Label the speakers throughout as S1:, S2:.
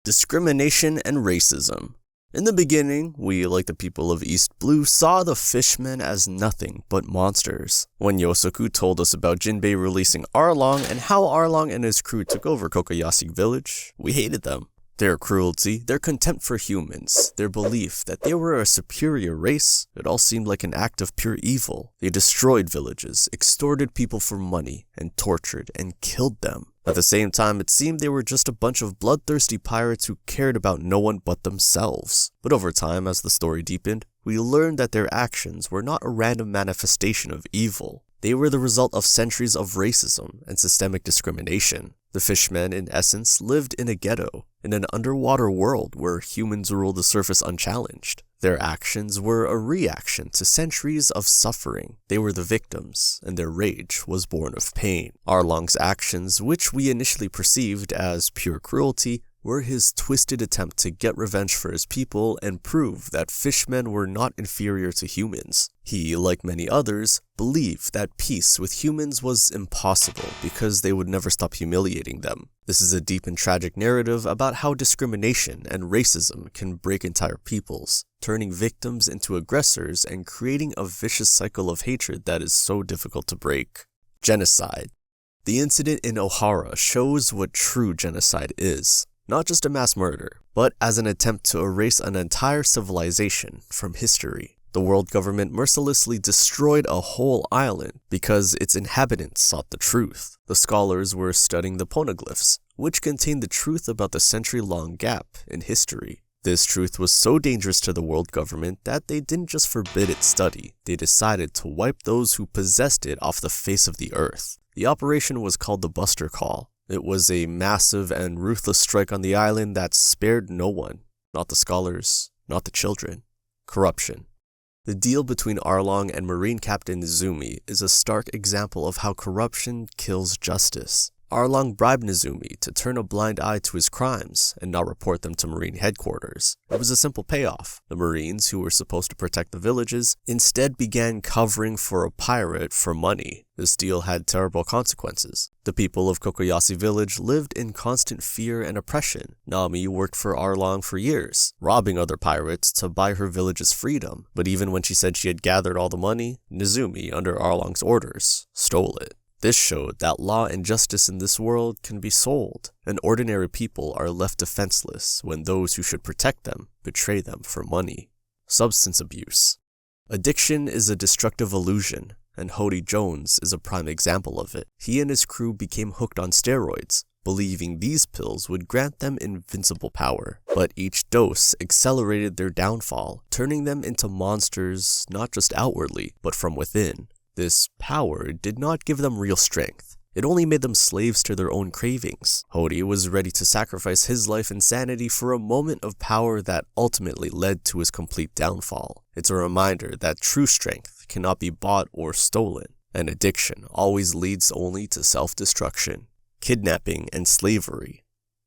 S1: Discrimination and racism. In the beginning, we, like the people of East Blue, saw the fishmen as nothing but monsters. When Yosoku told us about Jinbei releasing Arlong and how Arlong and his crew took over Kokoyashi Village, we hated them. Their cruelty, their contempt for humans, their belief that they were a superior race, it all seemed like an act of pure evil. They destroyed villages, extorted people for money, and tortured and killed them. At the same time, it seemed they were just a bunch of bloodthirsty pirates who cared about no one but themselves. But over time, as the story deepened, we learned that their actions were not a random manifestation of evil. They were the result of centuries of racism and systemic discrimination. The fishmen, in essence, lived in a ghetto, in an underwater world where humans ruled the surface unchallenged. Their actions were a reaction to centuries of suffering. They were the victims, and their rage was born of pain. Arlong's actions, which we initially perceived as pure cruelty, were his twisted attempt to get revenge for his people and prove that fishmen were not inferior to humans. He, like many others, believed that peace with humans was impossible because they would never stop humiliating them. This is a deep and tragic narrative about how discrimination and racism can break entire peoples, turning victims into aggressors and creating a vicious cycle of hatred that is so difficult to break. Genocide. The incident in Ohara shows what true genocide is. Not just a mass murder, but as an attempt to erase an entire civilization from history. The world government mercilessly destroyed a whole island because its inhabitants sought the truth. The scholars were studying the poneglyphs, which contained the truth about the century-long gap in history. This truth was so dangerous to the world government that they didn't just forbid its study, they decided to wipe those who possessed it off the face of the earth. The operation was called the Buster Call. It was a massive and ruthless strike on the island that spared no one, not the scholars, not the children. Corruption. The deal between Arlong and Marine Captain Nizumi is a stark example of how corruption kills justice. Arlong bribed Nizumi to turn a blind eye to his crimes and not report them to Marine headquarters. It was a simple payoff. The Marines, who were supposed to protect the villages, instead began covering for a pirate for money. This deal had terrible consequences. The people of Kokoyashi Village lived in constant fear and oppression. Nami worked for Arlong for years, robbing other pirates to buy her village's freedom. But even when she said she had gathered all the money, Nizumi, under Arlong's orders, stole it. This showed that law and justice in this world can be sold, and ordinary people are left defenseless when those who should protect them betray them for money. Substance abuse. Addiction is a destructive illusion, and Hody Jones is a prime example of it. He and his crew became hooked on steroids, believing these pills would grant them invincible power. But each dose accelerated their downfall, turning them into monsters not just outwardly, but from within. This power did not give them real strength. It only made them slaves to their own cravings. Hody was ready to sacrifice his life and sanity for a moment of power that ultimately led to his complete downfall. It's a reminder that true strength cannot be bought or stolen, and addiction always leads only to self-destruction. Kidnapping and slavery.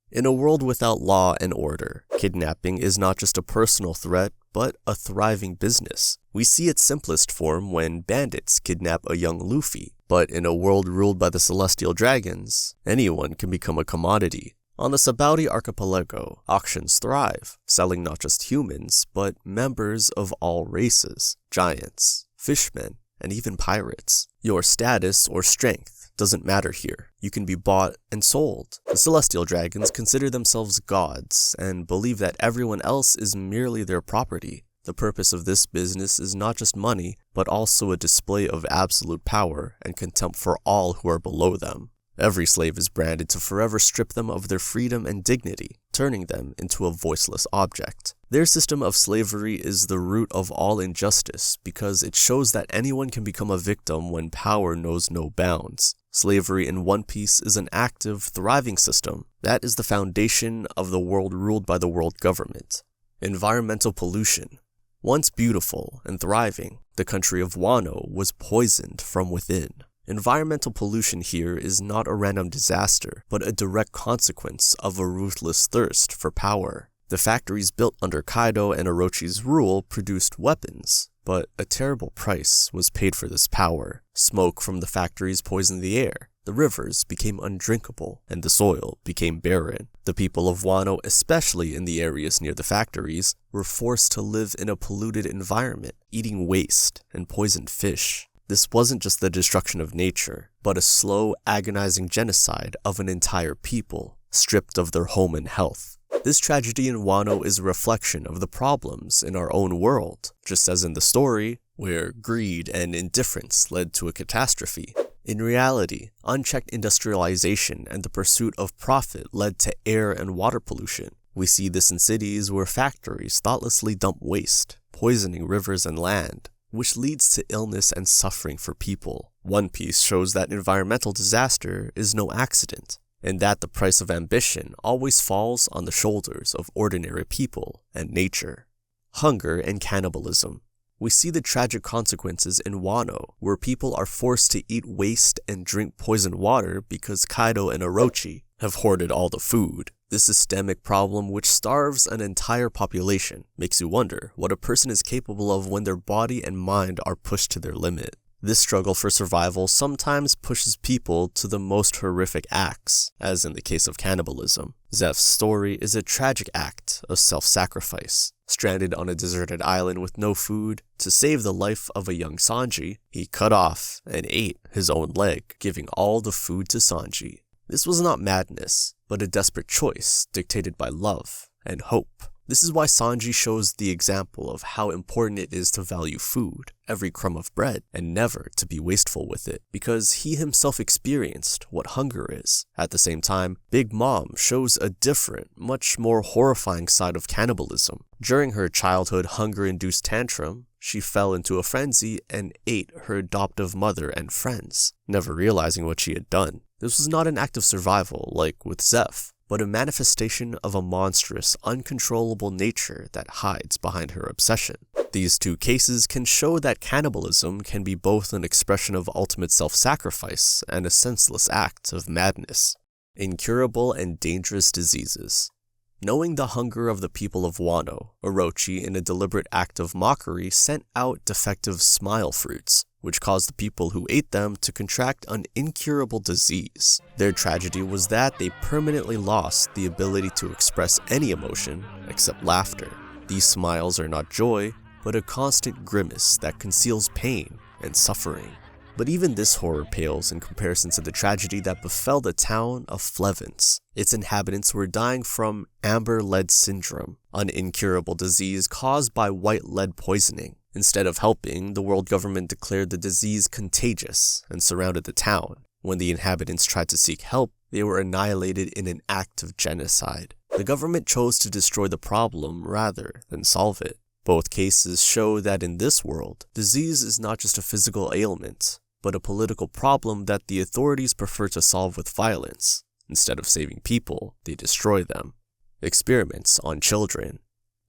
S1: In a world without law and order, kidnapping is not just a personal threat, but a thriving business. We see its simplest form when bandits kidnap a young Luffy, but in a world ruled by the celestial dragons, anyone can become a commodity. On the Sabaudi archipelago, auctions thrive, selling not just humans, but members of all races, giants, fishmen, and even pirates. Your status or strength doesn't matter here. You can be bought and sold. The celestial dragons consider themselves gods and believe that everyone else is merely their property. The purpose of this business is not just money, but also a display of absolute power and contempt for all who are below them. Every slave is branded to forever strip them of their freedom and dignity, turning them into a voiceless object. Their system of slavery is the root of all injustice because it shows that anyone can become a victim when power knows no bounds. Slavery in One Piece is an active, thriving system. That is the foundation of the world ruled by the world government. Environmental pollution. Once beautiful and thriving, the country of Wano was poisoned from within. Environmental pollution here is not a random disaster, but a direct consequence of a ruthless thirst for power. The factories built under Kaido and Orochi's rule produced weapons, but a terrible price was paid for this power. Smoke from the factories poisoned the air. the rivers became undrinkable, and the soil became barren. The people of Wano, especially in the areas near the factories, were forced to live in a polluted environment, eating waste and poisoned fish. This wasn't just the destruction of nature, but a slow, agonizing genocide of an entire people, stripped of their home and health. This tragedy in Wano is a reflection of the problems in our own world, just as in the story, where greed and indifference led to a catastrophe. In reality, unchecked industrialization and the pursuit of profit led to air and water pollution. We see this in cities where factories thoughtlessly dump waste, poisoning rivers and land, which leads to illness and suffering for people. One Piece shows that environmental disaster is no accident, and that the price of ambition always falls on the shoulders of ordinary people and nature. Hunger and cannibalism. We see the tragic consequences in Wano, where people are forced to eat waste and drink poisoned water because Kaido and Orochi have hoarded all the food. This systemic problem, which starves an entire population, makes you wonder what a person is capable of when their body and mind are pushed to their limit. This struggle for survival sometimes pushes people to the most horrific acts, as in the case of cannibalism. Zeph's story is a tragic act of self-sacrifice. Stranded on a deserted island with no food, to save the life of a young Sanji, he cut off and ate his own leg, giving all the food to Sanji. This was not madness, but a desperate choice dictated by love and hope. This is why Sanji shows the example of how important it is to value food, every crumb of bread, and never to be wasteful with it, because he himself experienced what hunger is. At the same time, Big Mom shows a different, much more horrifying side of cannibalism. During her childhood hunger-induced tantrum, she fell into a frenzy and ate her adoptive mother and friends, never realizing what she had done. This was not an act of survival like with Zeph, but a manifestation of a monstrous, uncontrollable nature that hides behind her obsession. These two cases can show that cannibalism can be both an expression of ultimate self-sacrifice and a senseless act of madness. Incurable and dangerous diseases. Knowing the hunger of the people of Wano, Orochi, in a deliberate act of mockery, sent out defective smile fruits, which caused the people who ate them to contract an incurable disease. Their tragedy was that they permanently lost the ability to express any emotion except laughter. These smiles are not joy, but a constant grimace that conceals pain and suffering. But even this horror pales in comparison to the tragedy that befell the town of Flevence. Its inhabitants were dying from amber lead syndrome, an incurable disease caused by white lead poisoning. Instead of helping, the world government declared the disease contagious and surrounded the town. When the inhabitants tried to seek help, they were annihilated in an act of genocide. The government chose to destroy the problem rather than solve it. Both cases show that in this world, disease is not just a physical ailment, but a political problem that the authorities prefer to solve with violence. Instead of saving people, they destroy them. Experiments on children.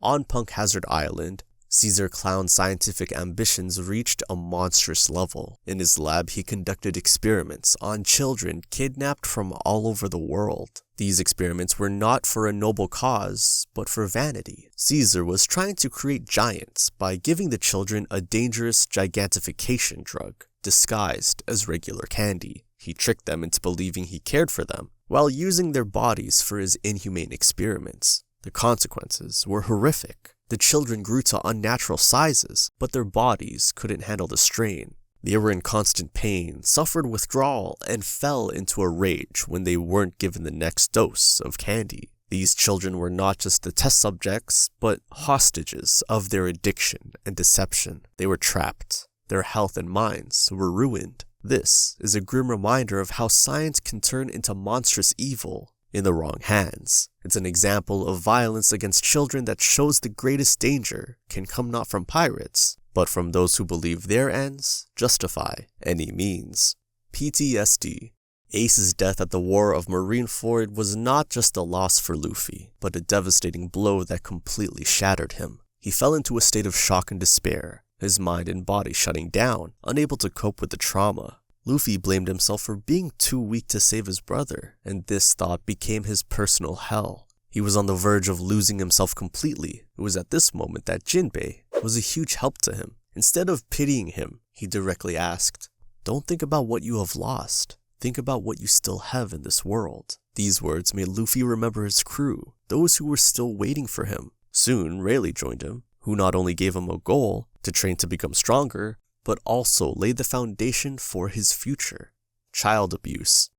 S1: On Punk Hazard Island, Caesar Clown's scientific ambitions reached a monstrous level. In his lab, he conducted experiments on children kidnapped from all over the world. These experiments were not for a noble cause, but for vanity. Caesar was trying to create giants by giving the children a dangerous gigantification drug, disguised as regular candy. He tricked them into believing he cared for them, while using their bodies for his inhumane experiments. The consequences were horrific. The children grew to unnatural sizes, but their bodies couldn't handle the strain. They were in constant pain, suffered withdrawal, and fell into a rage when they weren't given the next dose of candy. These children were not just the test subjects, but hostages of their addiction and deception. They were trapped. Their health and minds were ruined. This is a grim reminder of how science can turn into monstrous evil in the wrong hands. It's an example of violence against children that shows the greatest danger can come not from pirates, but from those who believe their ends justify any means. PTSD. Ace's death at the War of Marineford was not just a loss for Luffy, but a devastating blow that completely shattered him. He fell into a state of shock and despair, his mind and body shutting down, unable to cope with the trauma. Luffy blamed himself for being too weak to save his brother, and this thought became his personal hell. He was on the verge of losing himself completely. It was at this moment that Jinbei was a huge help to him. Instead of pitying him, he directly asked, "Don't think about what you have lost. think about what you still have in this world." These words made Luffy remember his crew, those who were still waiting for him. Soon, Rayleigh joined him, who not only gave him a goal to train to become stronger, but also laid the foundation for his future: child abuse.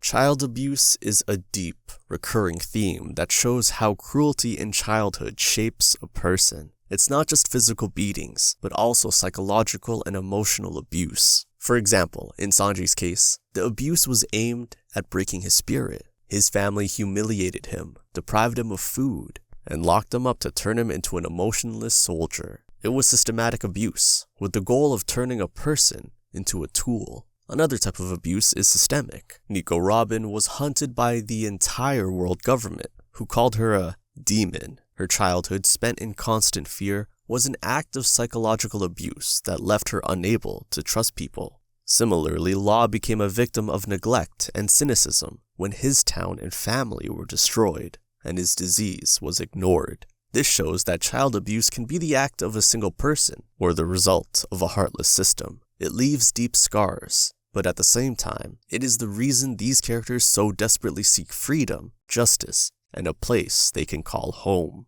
S1: Child abuse is a deep, recurring theme that shows how cruelty in childhood shapes a person. It's not just physical beatings, but also psychological and emotional abuse. For example, in Sanji's case, the abuse was aimed at breaking his spirit. His family humiliated him, deprived him of food, and locked him up to turn him into an emotionless soldier. It was systematic abuse, with the goal of turning a person into a tool. Another type of abuse is systemic. Nico Robin was hunted by the entire world government, who called her a demon. Her childhood spent in constant fear was an act of psychological abuse that left her unable to trust people. Similarly, Law became a victim of neglect and cynicism when his town and family were destroyed, and his disease was ignored. This shows that child abuse can be the act of a single person, or the result of a heartless system. It leaves deep scars, but at the same time, it is the reason these characters so desperately seek freedom, justice, and a place they can call home.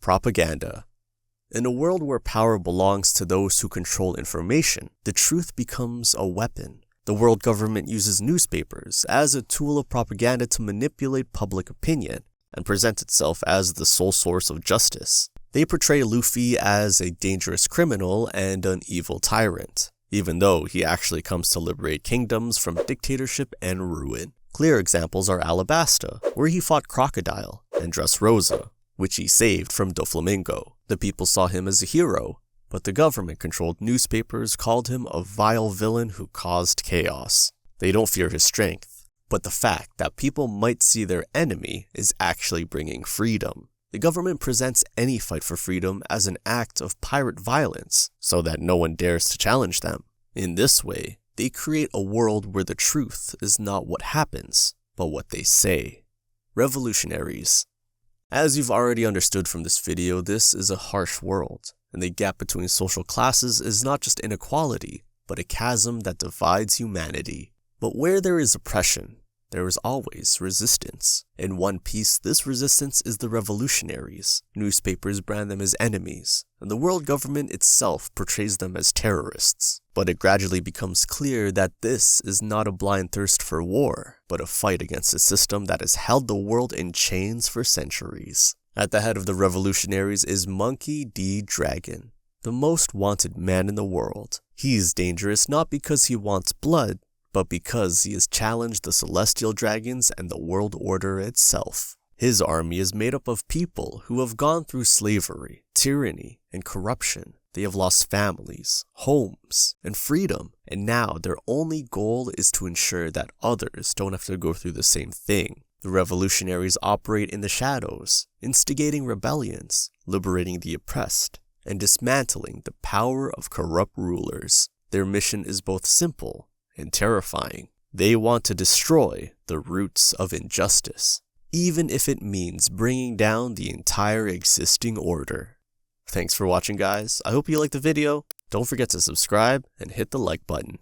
S1: Propaganda. In a world where power belongs to those who control information, the truth becomes a weapon. The world government uses newspapers as a tool of propaganda to manipulate public opinion and present itself as the sole source of justice. They portray Luffy as a dangerous criminal and an evil tyrant, even though he actually comes to liberate kingdoms from dictatorship and ruin. Clear examples are Alabasta, where he fought Crocodile, and Dressrosa, which he saved from Doflamingo. The people saw him as a hero, but the government-controlled newspapers called him a vile villain who caused chaos. They don't fear his strength, but the fact that people might see their enemy is actually bringing freedom. The government presents any fight for freedom as an act of pirate violence, so that no one dares to challenge them. In this way, they create a world where the truth is not what happens, but what they say. Revolutionaries. As you've already understood from this video, this is a harsh world, and the gap between social classes is not just inequality, but a chasm that divides humanity. But where there is oppression, there is always resistance. In One Piece, this resistance is the revolutionaries. Newspapers brand them as enemies, and the world government itself portrays them as terrorists. But it gradually becomes clear that this is not a blind thirst for war, but a fight against a system that has held the world in chains for centuries. At the head of the revolutionaries is Monkey D. Dragon, the most wanted man in the world. He's dangerous not because he wants blood, but because he has challenged the celestial dragons and the world order itself. His army is made up of people who have gone through slavery, tyranny, and corruption. They have lost families, homes, and freedom, and now their only goal is to ensure that others don't have to go through the same thing. The revolutionaries operate in the shadows, instigating rebellions, liberating the oppressed, and dismantling the power of corrupt rulers. Their mission is both simple and terrifying. They want to destroy the roots of injustice, even if it means bringing down the entire existing order. Thanks for watching, guys. I hope you liked the video. Don't forget to subscribe and hit the like button.